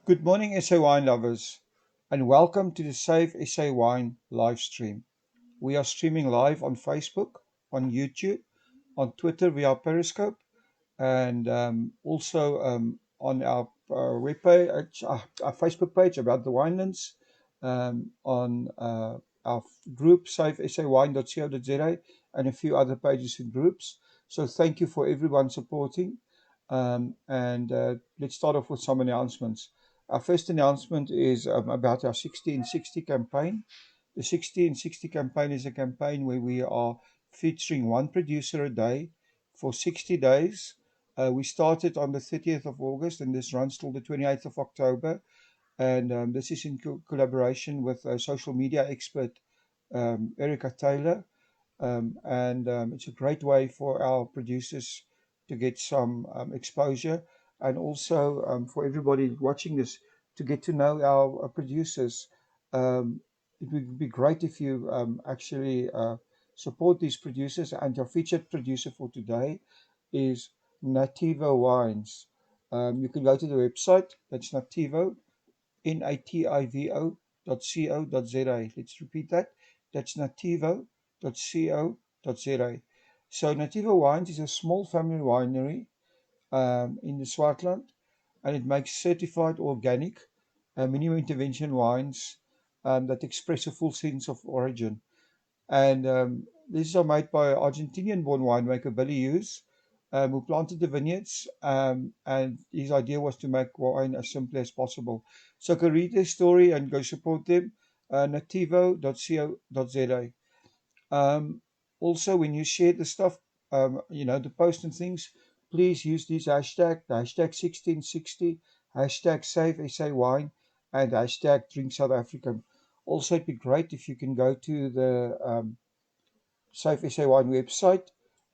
Good morning, SA wine lovers, and welcome to the Save SA Wine live stream. We are streaming live on Facebook, on YouTube, on Twitter via Periscope, and also on our webpage, our Facebook page about the Winelands, on our group savesawine.co.za, and a few other pages and groups. So thank you for everyone supporting. And let's start off with some announcements. Our first announcement is about our 60 campaign. The 60 campaign is a campaign where we are featuring one producer a day for 60 days. We started on the 30th of August and this runs till the 28th of October. And this is in collaboration with social media expert Erica Taylor. And it's a great way for our producers to get some exposure, and also for everybody watching this to get to know our producers. It would be great if you actually support these producers. And our featured producer for today is Nativo Wines. You can go to the website. That's Nativo, nativo.co.za. Let's repeat that. That's nativo.co.za. So Nativo Wines is a small family winery in the Swartland, and it makes certified organic minimum intervention wines that express a full sense of origin. And these are made by Argentinian-born winemaker Billy Hughes, who planted the vineyards. And his idea was to make wine as simple as possible. So go read their story and go support them. Nativo.co.za. Also, when you share the stuff, the post and things, please use these hashtag 1660, hashtag SaveSAwine, and hashtag Drink South African. Also, it'd be great if you can go to the SaveSAwine website,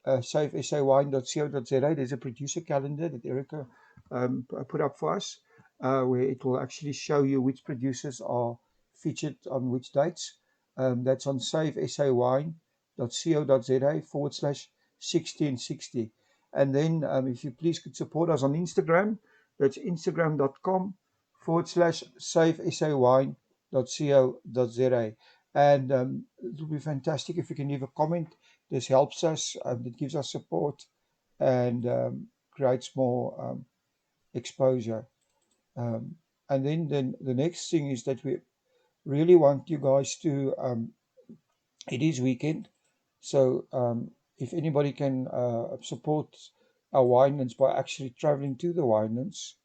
savesawine.co.za. There's a producer calendar that Erica put up for us, where it will actually show you which producers are featured on which dates. That's on savesawine.co.za /1660. And then, if you please could support us on Instagram, that's instagram.com/savesawine.co.za. And it will be fantastic if you can leave a comment. This helps us, it gives us support, and creates more exposure. And then the next thing is that we really want you guys to, it is weekend, so if anybody can support our winelands by actually traveling to the winelands,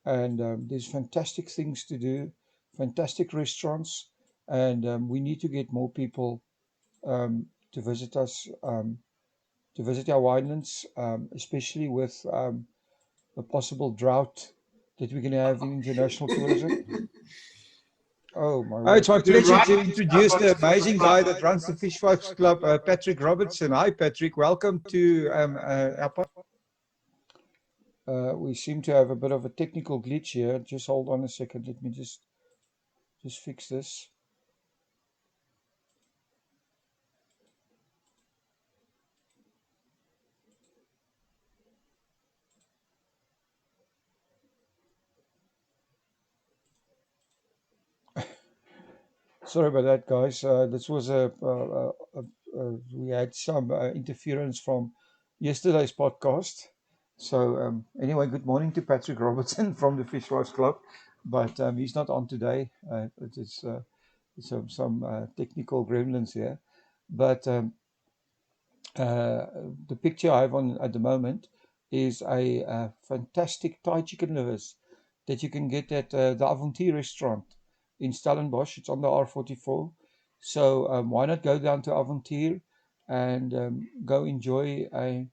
and there's fantastic things to do, fantastic restaurants, and we need to get more people to visit us, to visit our winelands, especially with the possible drought that we're going to have in international tourism. Oh my Oh, word! it's my You're pleasure right. to introduce the amazing guy that runs the Fish Folks Club, Patrick Robertson. Hi, Patrick. Welcome to our podcast. We seem to have a bit of a technical glitch here. Just hold on a second. Let me just fix this. Sorry about that, guys. This was we had some interference from yesterday's podcast. So anyway, good morning to Patrick Robertson from the Fish Folks Club, but he's not on today. It's some technical gremlins here, but the picture I have on at the moment is a fantastic Thai chicken livers that you can get at the Avontuur restaurant in Stellenbosch. It's on the R44. So why not go down to Avontuur and go enjoy a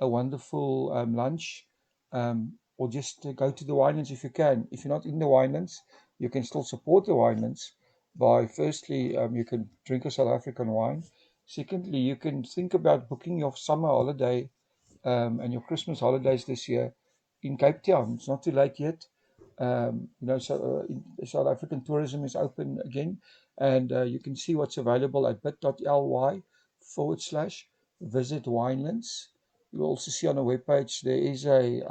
wonderful lunch, or just go to the Winelands if you can. If you're not in the Winelands, you can still support the Winelands by, firstly, you can drink a South African wine. Secondly, you can think about booking your summer holiday and your Christmas holidays this year in Cape Town. It's not too late yet. South African tourism is open again, and you can see what's available at bit.ly/visit Winelands. You'll also see on the webpage there is a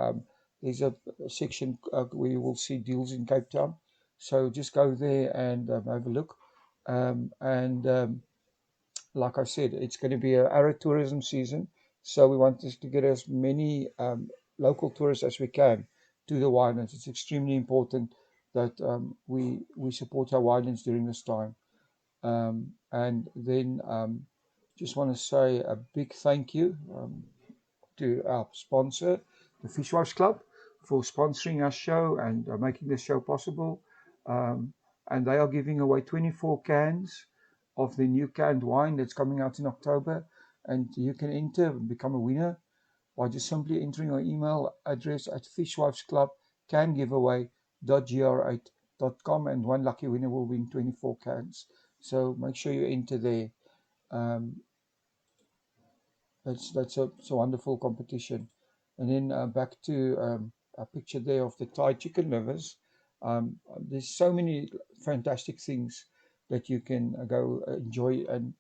there's a section where you will see deals in Cape Town. So just go there and have a look. And like I said, it's going to be a Arab tourism season. So we want to get as many local tourists as we can to the winelands. It's extremely important that we support our winelands during this time. And then just want to say a big thank you to our sponsor, the Fishwives Club, for sponsoring our show and making this show possible. Um, and they are giving away 24 cans of the new canned wine that's coming out in October. And you can enter and become a winner by just simply entering your email address at fishwivesclubcangiveaway.gr8.com, and one lucky winner will win 24 cans. So make sure you enter there. Um, it's a wonderful competition. And then back to a picture there of the Thai chicken livers. There's so many fantastic things that you can go enjoy and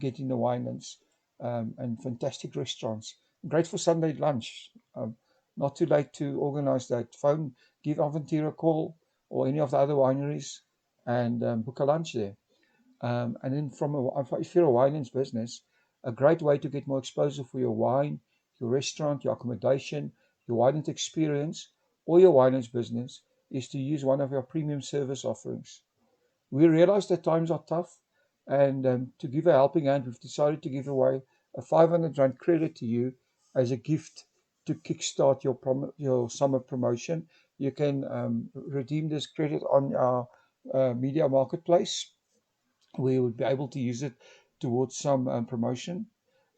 get in the winelands, and fantastic restaurants. Great for Sunday lunch. Not too late to organize that. Give Aventura a call or any of the other wineries and book a lunch there. And then if you're a winelands business, a great way to get more exposure for your wine, your restaurant, your accommodation, your winelands experience, or your winelands business is to use one of our premium service offerings. We realize that times are tough, and to give a helping hand, we've decided to give away a 500 Rand credit to you as a gift to kickstart your summer promotion. You can redeem this credit on our media marketplace. We would be able to use it towards some promotion.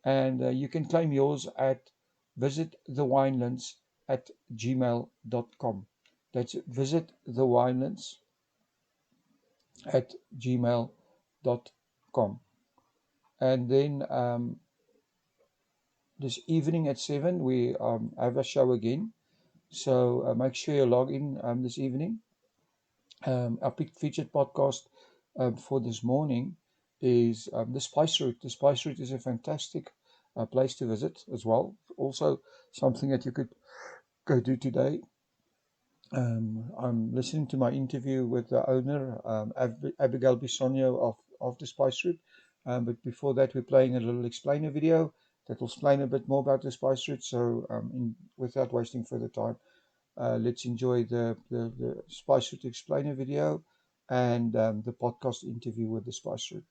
And you can claim yours at visitthewinelands at gmail.com. That's visitthewinelands at gmail.com. And then this evening at 7, we have a show again. So make sure you log in this evening. Our featured podcast for this morning is the Spice Route. The Spice Route is a fantastic place to visit as well. Also, something that you could go do today. I'm listening to my interview with the owner, Abigail Bisogno of the Spice Route. But before that, we're playing a little explainer video that will explain a bit more about the Spice Route. So, without wasting further time, let's enjoy the Spice Route explainer video and the podcast interview with the Spice Route.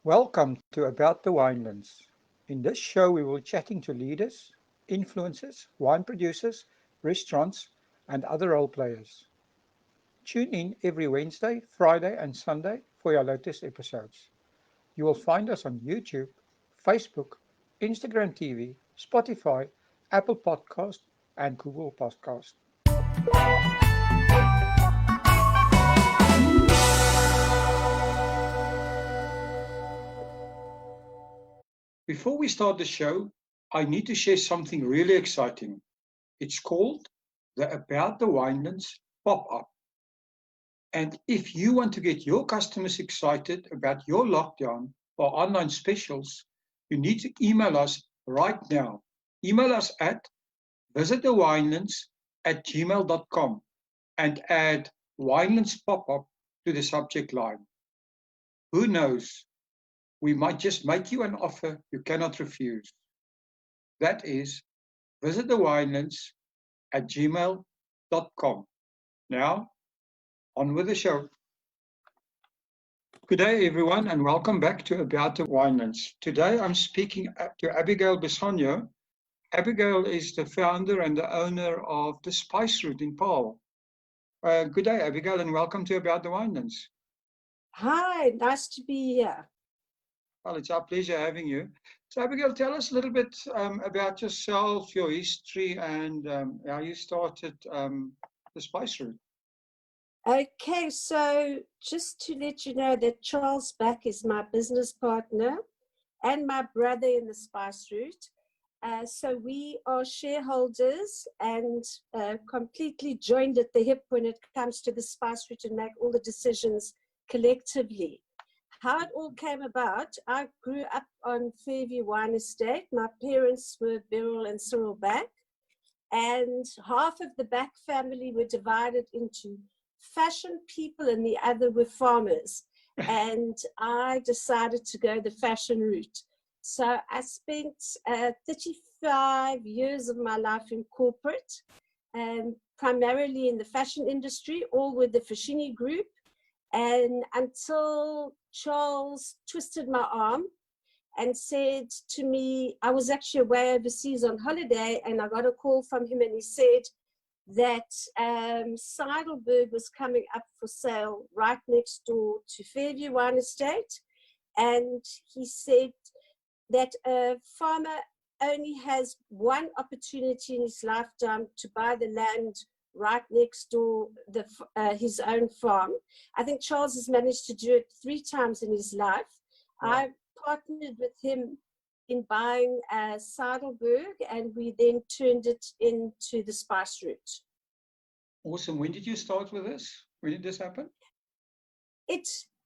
Welcome to About the Winelands. In this show, we will be chatting to leaders, influencers, wine producers, restaurants, and other role players. Tune in every Wednesday, Friday, and Sunday for your latest episodes. You will find us on YouTube, Facebook, Instagram TV, Spotify, Apple Podcast, and Google Podcast. Before we start the show, I need to share something really exciting. It's called the About the Winelands pop-up. And if you want to get your customers excited about your lockdown or online specials, you need to email us right now. Email us at visitthewinelands@gmail.com and add Winelands pop-up to the subject line. Who knows? We might just make you an offer you cannot refuse. That is visitthewinelands@gmail.com. Now, on with the show. Good day, everyone, and welcome back to About the Winelands. Today, I'm speaking to Abigail Bisogno. Abigail is the founder and the owner of the Spice Route in Paarl. Good day, Abigail, and welcome to About the Winelands. Hi, nice to be here. Well, it's our pleasure having you. So, Abigail, tell us a little bit about yourself, your history, and how you started the Spice Route. Okay, so just to let you know that Charles Back is my business partner and my brother in the Spice Route. So we are shareholders and completely joined at the hip when it comes to the Spice Route and make all the decisions collectively. How it all came about, I grew up on Fairview Wine Estate. My parents were Beryl and Cyril Back, and half of the Back family were divided into fashion people and the other were farmers. And I decided to go the fashion route. So I spent 35 years of my life in corporate, primarily in the fashion industry, all with the Fashini Group. And until Charles twisted my arm and said to me, I was actually away overseas on holiday, and I got a call from him, and he said that Seidelberg was coming up for sale right next door to Fairview Wine Estate. And he said that a farmer only has one opportunity in his lifetime to buy the land right next door, his own farm. I think Charles has managed to do it 3 times in his life. Wow. I partnered with him in buying Seidelberg, and we then turned it into the Spice Route. Awesome. When did you start with this? When did this happen?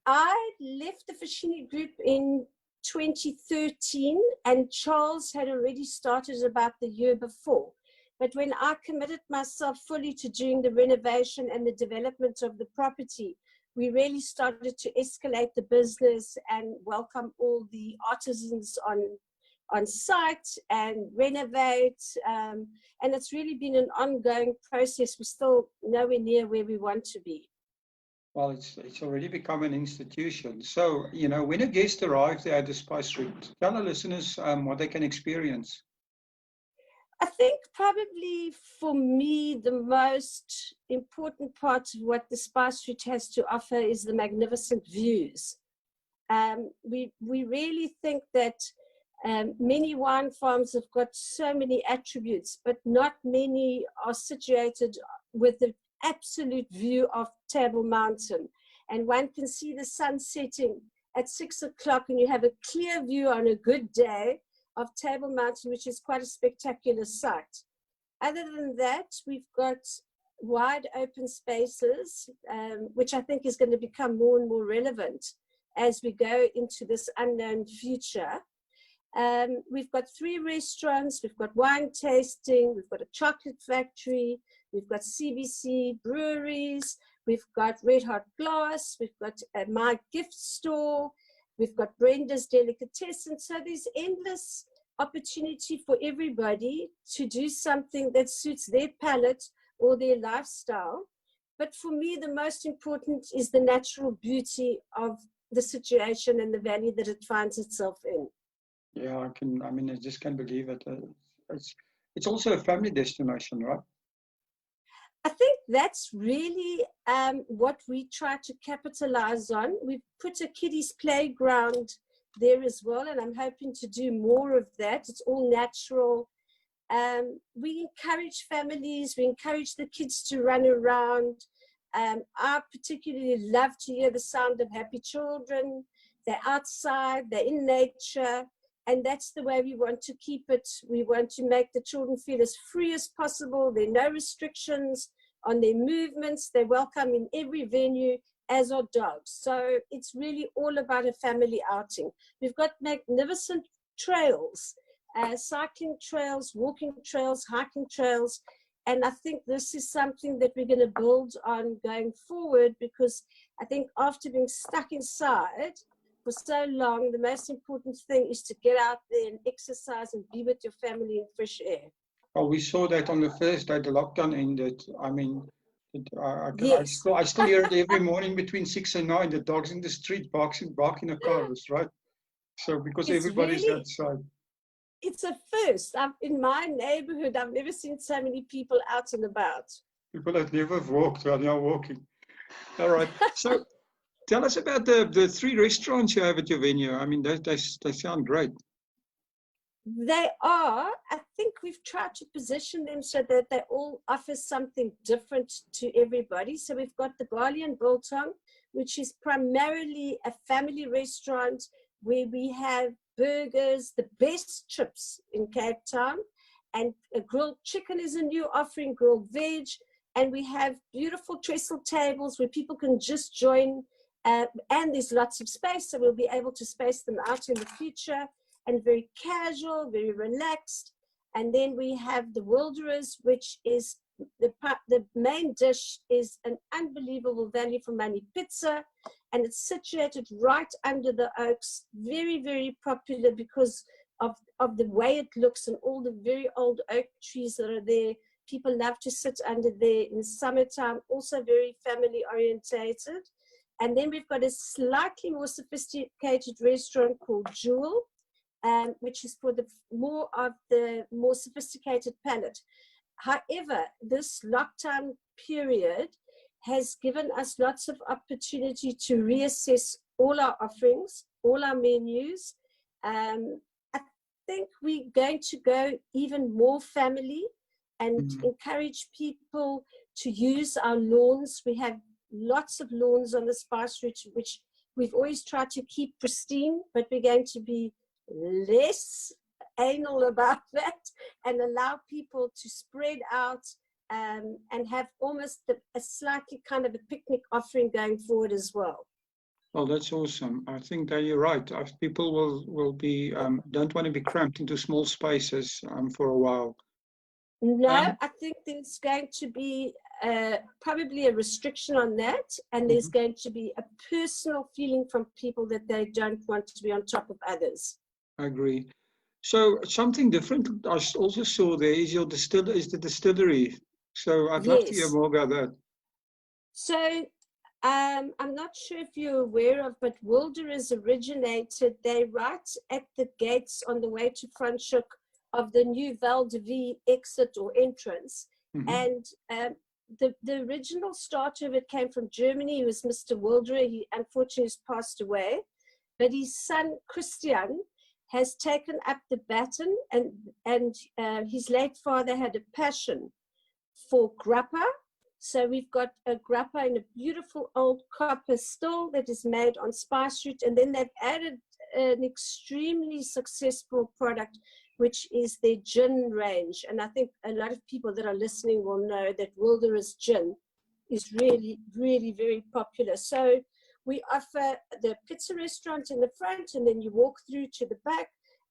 I left the Fashini Group in 2013, and Charles had already started about the year before. But when I committed myself fully to doing the renovation and the development of the property, we really started to escalate the business and welcome all the artisans on site and renovate. And it's really been an ongoing process. We're still nowhere near where we want to be. Well, it's already become an institution. So, when a guest arrives there at the Spice Route, tell our listeners what they can experience. I think probably for me, the most important part of what the Spice Route has to offer is the magnificent views. We really think that many wine farms have got so many attributes, but not many are situated with the absolute view of Table Mountain. And one can see the sun setting at 6 o'clock, and you have a clear view on a good day of Table Mountain, which is quite a spectacular sight. Other than that, we've got wide open spaces, which I think is going to become more and more relevant as we go into this unknown future. We've got 3 restaurants, we've got wine tasting, we've got a chocolate factory, we've got CBC breweries, we've got Red Hot Glass, we've got My Gift Store, we've got Brenda's Delicatessen. So there's endless opportunity for everybody to do something that suits their palate or their lifestyle. But for me, the most important is the natural beauty of the situation and the valley that it finds itself in. Yeah, I just can't believe it. It's also a family destination, right? I think that's really what we try to capitalize on. We've put a kiddies playground there as well, and I'm hoping to do more of that. It's all natural. We encourage families, we encourage the kids to run around. I particularly love to hear the sound of happy children. They're outside, they're in nature, and that's the way we want to keep it. We want to make the children feel as free as possible. There are no restrictions on their movements. They're welcome in every venue, as are dogs. So it's really all about a family outing. We've got magnificent trails, cycling trails, walking trails, hiking trails. And I think this is something that we're going to build on going forward, because I think after being stuck inside for so long, the most important thing is to get out there and exercise and be with your family in fresh air. Well, we saw that on the first day the lockdown ended. I mean, Yes. I still hear it every morning between 6 and 9, the dogs in the street barking the cars, right? So because It's everybody's really, outside. it's a first. In my neighborhood, I've never seen so many people out and about. People that never walked are now walking. All right. So tell us about the 3 restaurants you have at your venue. I mean, they sound great. They are. I think we've tried to position them so that they all offer something different to everybody. So we've got the Barley and Biltong, which is primarily a family restaurant where we have burgers, the best chips in Cape Town, and a grilled chicken is a new offering, grilled veg, and we have beautiful trestle tables where people can just join, and there's lots of space, so we'll be able to space them out in the future, and very casual, very relaxed. And then we have the Wilderers, which is the main dish is an unbelievable value for money pizza, and it's situated right under the oaks. Very, very popular because of the way it looks and all the very old oak trees that are there. People love to sit under there in summertime, also very family orientated. And then we've got a slightly more sophisticated restaurant called Jewel, which is for the more sophisticated palate. However, this lockdown period has given us lots of opportunity to reassess all our offerings, all our menus. I think we're going to go even more family and encourage people to use our lawns. We have lots of lawns on the Spice Route, which we've always tried to keep pristine, but we're going to be less anal about that and allow people to spread out and have almost a slightly kind of a picnic offering going forward as well. Well, that's awesome. I think that you're right. People will be don't want to be cramped into small spaces for a while. No, I think there's going to be probably a restriction on that, and there's going to be a personal feeling from people that they don't want to be on top of others. I agree. So something different I also saw there is the distillery. So I'd love to hear more about that. So I'm not sure if you're aware of, but Wilderers originated, they right at the gates on the way to Franschhoek of the new Val de Vie exit or entrance. And the original starter of it came from Germany. He was Mr. Wilderer. He unfortunately has passed away. But his son, Christian, has taken up the baton, and his late father had a passion for grappa. So we've got a grappa in a beautiful old copper still that is made on Spice Route, and then they've added an extremely successful product, which is their gin range. And I think a lot of people that are listening will know that Wilderer's gin is really, really very popular. So we offer the pizza restaurant in the front, and then you walk through to the back,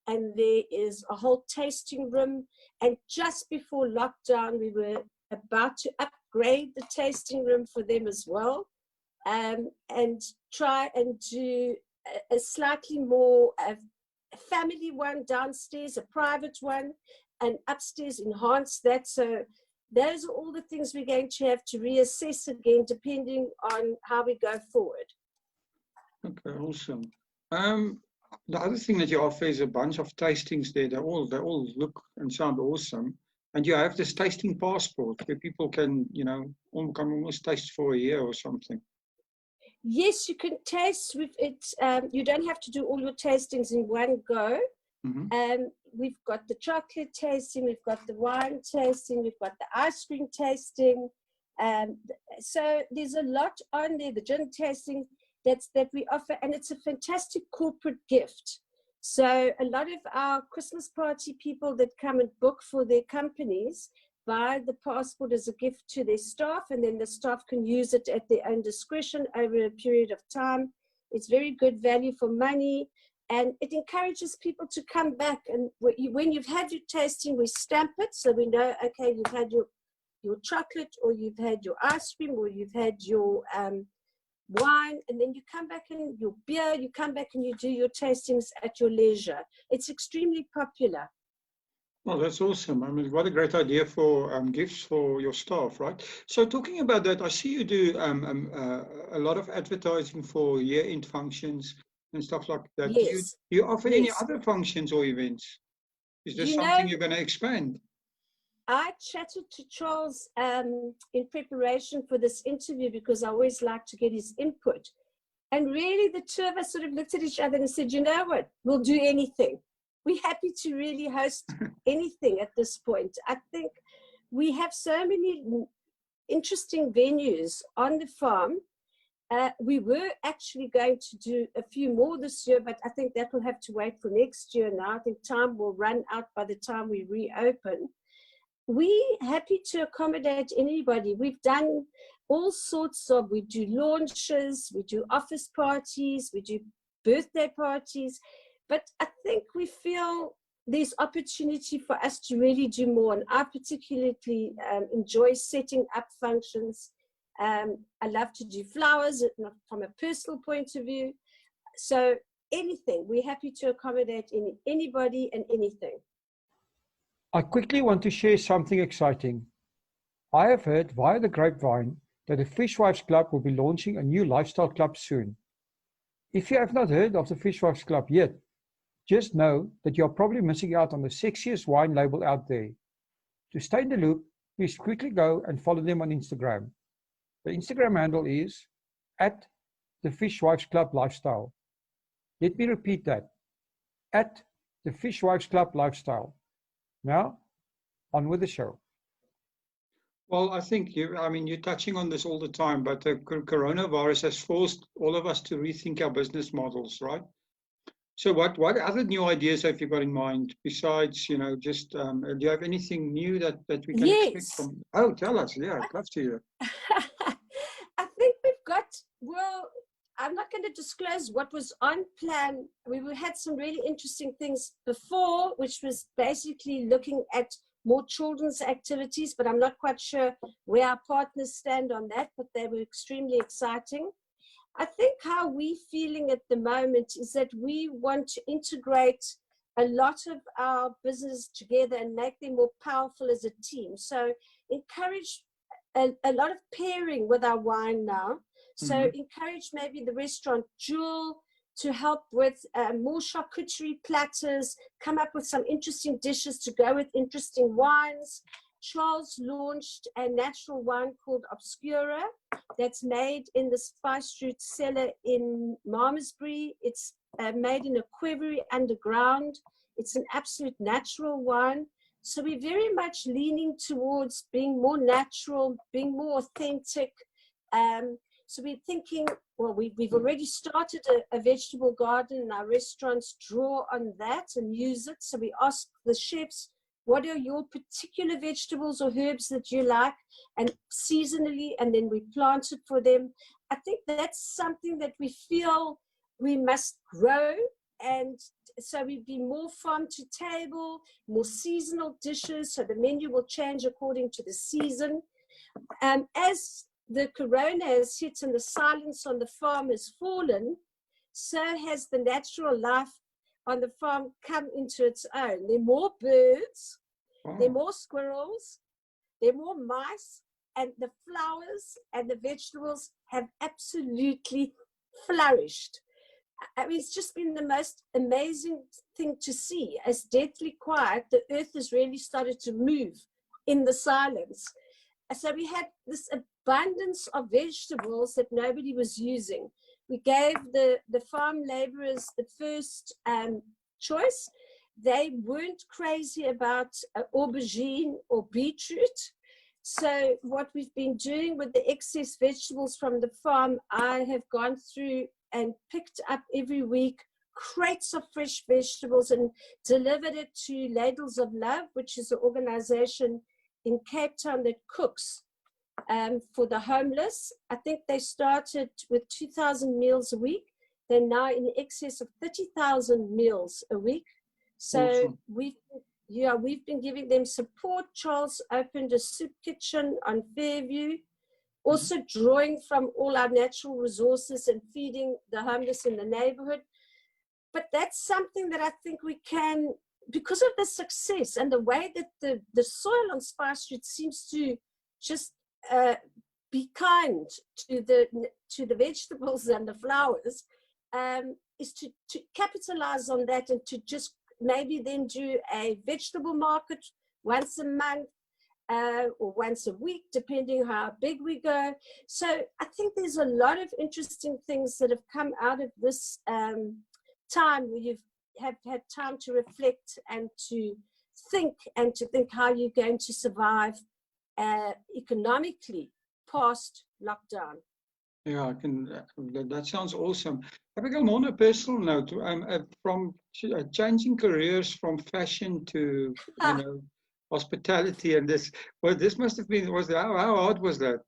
and there is a whole tasting room. And just before lockdown, we were about to upgrade the tasting room for them as well, and try and do a slightly more family one downstairs, a private one, and upstairs enhance that. So those are all the things we're going to have to reassess again, depending on how we go forward. Okay, awesome. The other thing that you offer is a bunch of tastings there. They all look and sound awesome. And you have this tasting passport where people can, come almost taste for a year or something. Yes, you can taste with it. You don't have to do all your tastings in one go. Mm-hmm. We've got the chocolate tasting, we've got the wine tasting, we've got the ice cream tasting. So there's a lot on there, the gin tasting that we offer, and it's a fantastic corporate gift. So a lot of our Christmas party people that come and book for their companies buy the passport as a gift to their staff, and then the staff can use it at their own discretion over a period of time. It's very good value for money, and it encourages people to come back. And when you've had your tasting, we stamp it so we know, okay, you've had your chocolate, or you've had your ice cream, or you've had your wine, and then you come back and your beer, you come back and you do your tastings at your leisure. It's extremely popular. Well, that's awesome. I mean, what a great idea for gifts for your staff, right? So talking about that, I see you do a lot of advertising for year-end functions and stuff like that. Yes. Do you offer any Yes. other functions or events? Is this You something know, you're going to expand? I chatted to Charles in preparation for this interview because I always like to get his input. And really, the two of us sort of looked at each other and said, you know what, we'll do anything. We're happy to really host anything at this point. I think we have so many interesting venues on the farm. We were actually going to do a few more this year, but I think that will have to wait for next year now. I think time will run out by the time we reopen. We're happy to accommodate anybody. We've done all sorts of, we do launches, we do office parties, we do birthday parties, but I think we feel there's opportunity for us to really do more. And I particularly enjoy setting up functions. I love to do flowers from a personal point of view. So anything, we're happy to accommodate anybody and anything. I quickly want to share something exciting. I have heard via the grapevine that the Fishwives Club will be launching a new lifestyle club soon. If you have not heard of the Fishwives Club yet, just know that you are probably missing out on the sexiest wine label out there. To stay in the loop, please quickly go and follow them on Instagram. The Instagram handle is @thefishwivesclublifestyle. Let me repeat that, @thefishwivesclublifestyle. Now, on with the show. Well, I think you're touching on this all the time, but the coronavirus has forced all of us to rethink our business models, right? So what other new ideas have you got in mind besides, do you have anything new that we can expect from? Oh, tell us. Yeah, I'd love to hear. I think we've got, well, I'm not going to disclose what was on plan. We had some really interesting things before, which was basically looking at more children's activities, but I'm not quite sure where our partners stand on that, but they were extremely exciting. I think how we're feeling at the moment is that we want to integrate a lot of our business together and make them more powerful as a team. So encourage a lot of pairing with our wine now. So encourage maybe the restaurant Jewel to help with more charcuterie platters, come up with some interesting dishes to go with interesting wines. Charles launched a natural wine called Obscura that's made in the Spice Route cellar in Malmesbury. It's made in a quivery underground. It's an absolute natural wine. So we're very much leaning towards being more natural, being more authentic. So we're thinking, well, we've already started a vegetable garden, and our restaurants draw on that and use it. So we ask the chefs, what are your particular vegetables or herbs that you like, and seasonally, and then we plant it for them. I think that's something that we feel we must grow, and so we'd be more farm to table, more seasonal dishes, so the menu will change according to the season. As the corona has hit and the silence on the farm has fallen, so has the natural life on the farm come into its own. There are more birds, there are more squirrels, there are more mice, and the flowers and the vegetables have absolutely flourished. I mean, it's just been the most amazing thing to see. As deathly quiet, the earth has really started to move in the silence. So we had this abundance of vegetables that nobody was using. We gave the farm laborers the first choice. They weren't crazy about aubergine or beetroot. So what we've been doing with the excess vegetables from the farm, I have gone through and picked up every week crates of fresh vegetables and delivered it to Ladles of Love, which is an organization in Cape Town that cooks for the homeless. I think they started with 2,000 meals a week. They're now in excess of 30,000 meals a week. So Awesome. we've been giving them support. Charles opened a soup kitchen on Fairview, also drawing from all our natural resources and feeding the homeless in the neighborhood. But that's something that I think we can, because of the success and the way that the soil on Spice Street seems to just be kind to the vegetables and the flowers, is to capitalize on that and to just maybe then do a vegetable market once a month or once a week, depending how big we go. So I think there's a lot of interesting things that have come out of this time where you have had time to reflect and to think how you're going to survive economically past lockdown. Yeah, I can. That sounds awesome. Abigail, more on a personal note, from changing careers from fashion to hospitality, and this. Well, this must have been. How hard was that?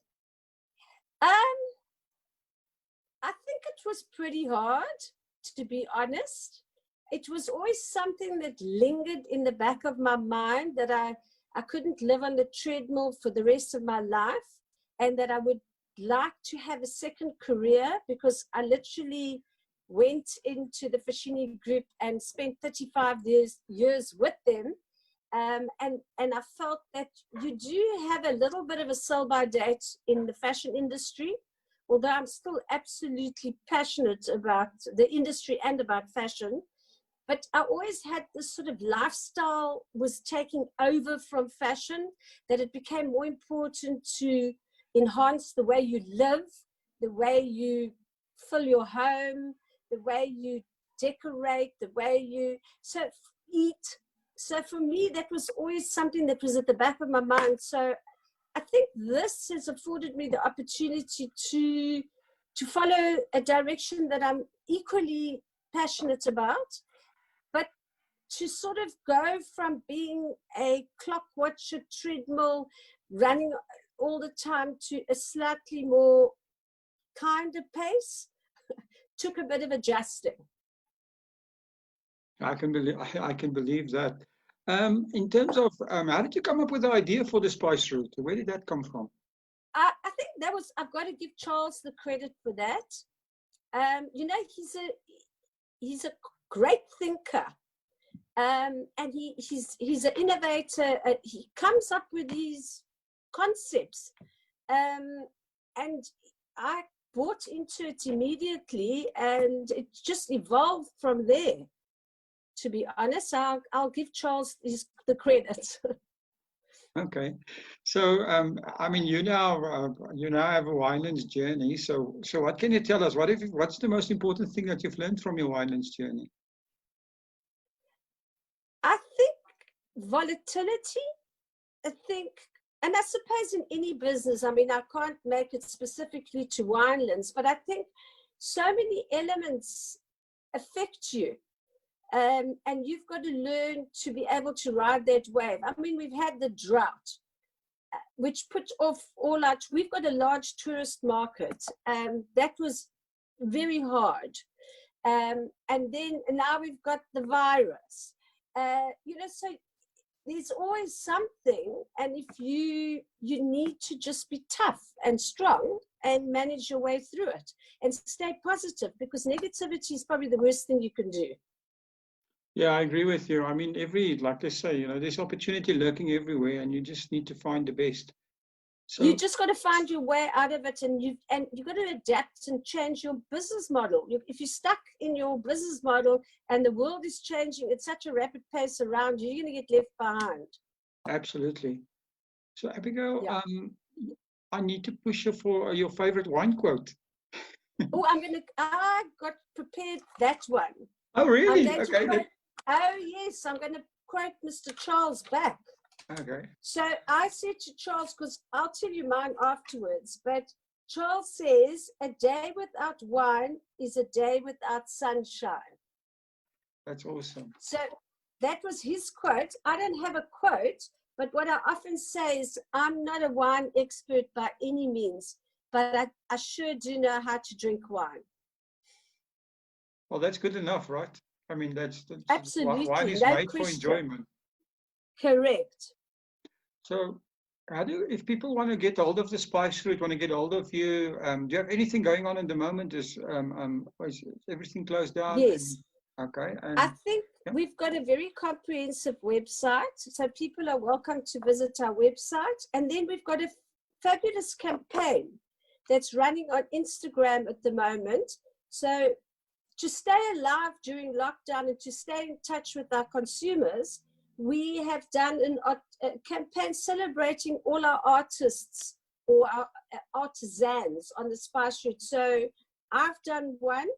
I think it was pretty hard, to be honest. It was always something that lingered in the back of my mind, that I couldn't live on the treadmill for the rest of my life, and that I would like to have a second career, because I literally went into the Fashini group and spent 35 years with them. And I felt that you do have a little bit of a sell-by date in the fashion industry, although I'm still absolutely passionate about the industry and about fashion. But I always had this sort of lifestyle was taking over from fashion, that it became more important to enhance the way you live, the way you fill your home, the way you decorate, the way you eat. So for me, that was always something that was at the back of my mind. So I think this has afforded me the opportunity to follow a direction that I'm equally passionate about, but to sort of go from being a clock watcher, treadmill, running all the time, to a slightly more kinder pace took a bit of adjusting. I can believe that. In terms of how did you come up with the idea for the spice route? Where did that come from? I think that was, I've got to give Charles the credit for that. He's a great thinker, and he's an innovator. He comes up with these concepts, and I bought into it immediately, and it just evolved from there. To be honest, I'll give Charles the credit. Okay, so I mean, you now have a Winelands journey. So what can you tell us? What's the most important thing that you've learned from your Winelands journey? I think volatility. I think, and I suppose in any business, I mean, I can't make it specifically to Winelands, but I think so many elements affect you. And you've got to learn to be able to ride that wave. I mean, we've had the drought, which put off all our, we've got a large tourist market, and that was very hard. And then now we've got the virus. So there's always something, and if you need to just be tough and strong and manage your way through it and stay positive, because negativity is probably the worst thing you can do. Yeah, I agree with you. I mean, like they say, there's opportunity lurking everywhere, and you just need to find the best. So you just got to find your way out of it, and you've got to adapt and change your business model. If you're stuck in your business model and the world is changing at such a rapid pace around you, you're going to get left behind. absolutely. So Abigail, Yeah. I need to push you for your favorite wine quote. Oh, I got prepared that one. Oh, I'm really? going to Okay. quote, oh, yes, I'm going to quote Mr. Charles back. Okay. So I said to Charles, because I'll tell you mine afterwards, but Charles says, a day without wine is a day without sunshine. That's awesome. So that was his quote. I don't have a quote, but what I often say is, I'm not a wine expert by any means, but I sure do know how to drink wine. Well, that's good enough, right? I mean, that's Absolutely, wine is no made for question. enjoyment. Correct. So, if people want to get hold of the Spice Route, want to get hold of you, do you have anything going on at the moment? Is everything closed down? Yes. Okay. I think yeah. we've got a very comprehensive website, so people are welcome to visit our website. And then we've got a fabulous campaign that's running on Instagram at the moment. So to stay alive during lockdown and to stay in touch with our consumers, we have done a campaign celebrating all our artists or our artisans on the Spice Route. So I've done one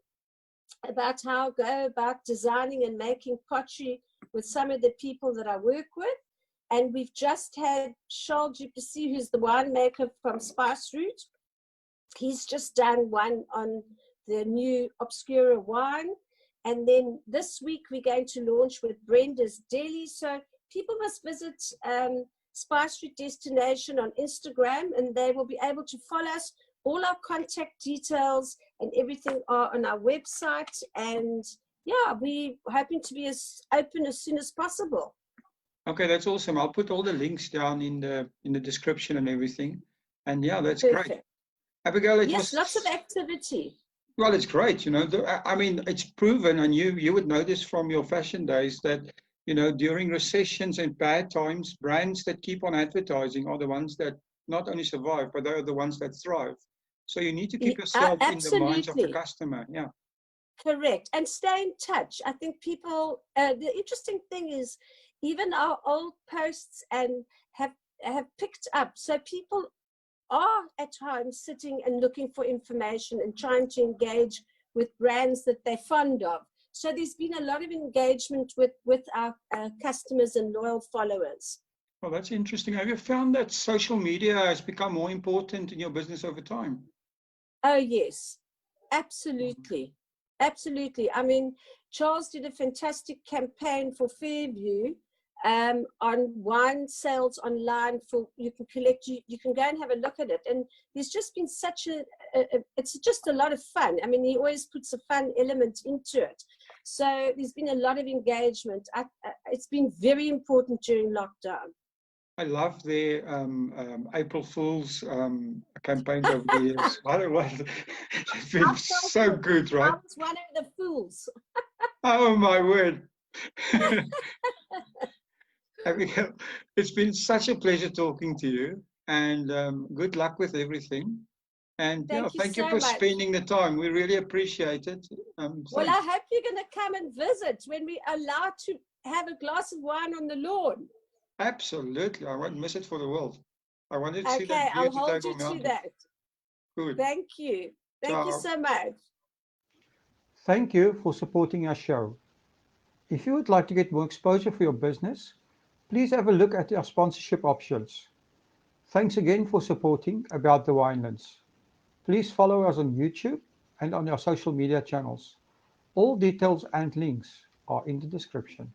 about how I go about designing and making pottery with some of the people that I work with. And we've just had Charles Duplessis, who's the winemaker from Spice Route. He's just done one on the new Obscura wine. And then this week we're going to launch with Brenda's Deli. So people must visit Spice Route Destination on Instagram, and they will be able to follow us. All our contact details and everything are on our website. And yeah, we're hoping to be as open as soon as possible. Okay, that's awesome. I'll put all the links down in the description and everything. And yeah, that's Perfect. great. Abigail, yes, lots of activity. Well, it's great. You know, I mean, it's proven, and you would know this from your fashion days, that, you know, during recessions and bad times, brands that keep on advertising are the ones that not only survive, but they're the ones that thrive. So you need to keep yourself in the minds of the customer. Yeah. Correct. And stay in touch. I think people, the interesting thing is even our old posts and have picked up. So people are at home sitting and looking for information and trying to engage with brands that they're fond of. So there's been a lot of engagement with our customers and loyal followers. Well, that's interesting. Have you found that social media has become more important in your business over time? Oh, yes, absolutely. Absolutely. I mean, Charles did a fantastic campaign for Fairview on wine sales online. For you can collect, you can go and have a look at it. And there's just been such it's just a lot of fun. I mean, he always puts a fun element into it. So there's been a lot of engagement. It's been very important during lockdown. I love their April Fool's campaigns over the years. I don't know, it's been so good, right? I was one of the fools. Oh, my word. Abigail, it's been such a pleasure talking to you, and good luck with everything. And thank you for spending the time. We really appreciate it. Well, I hope you're going to come and visit when we're allowed to have a glass of wine on the lawn. Absolutely. I won't miss it for the world. I wanted to see that. Okay, I'll hold you to that. Good. Thank you. Thank you so much. Thank you for supporting our show. If you would like to get more exposure for your business, please have a look at our sponsorship options. Thanks again for supporting About the Winelands. Please follow us on YouTube and on our social media channels. All details and links are in the description.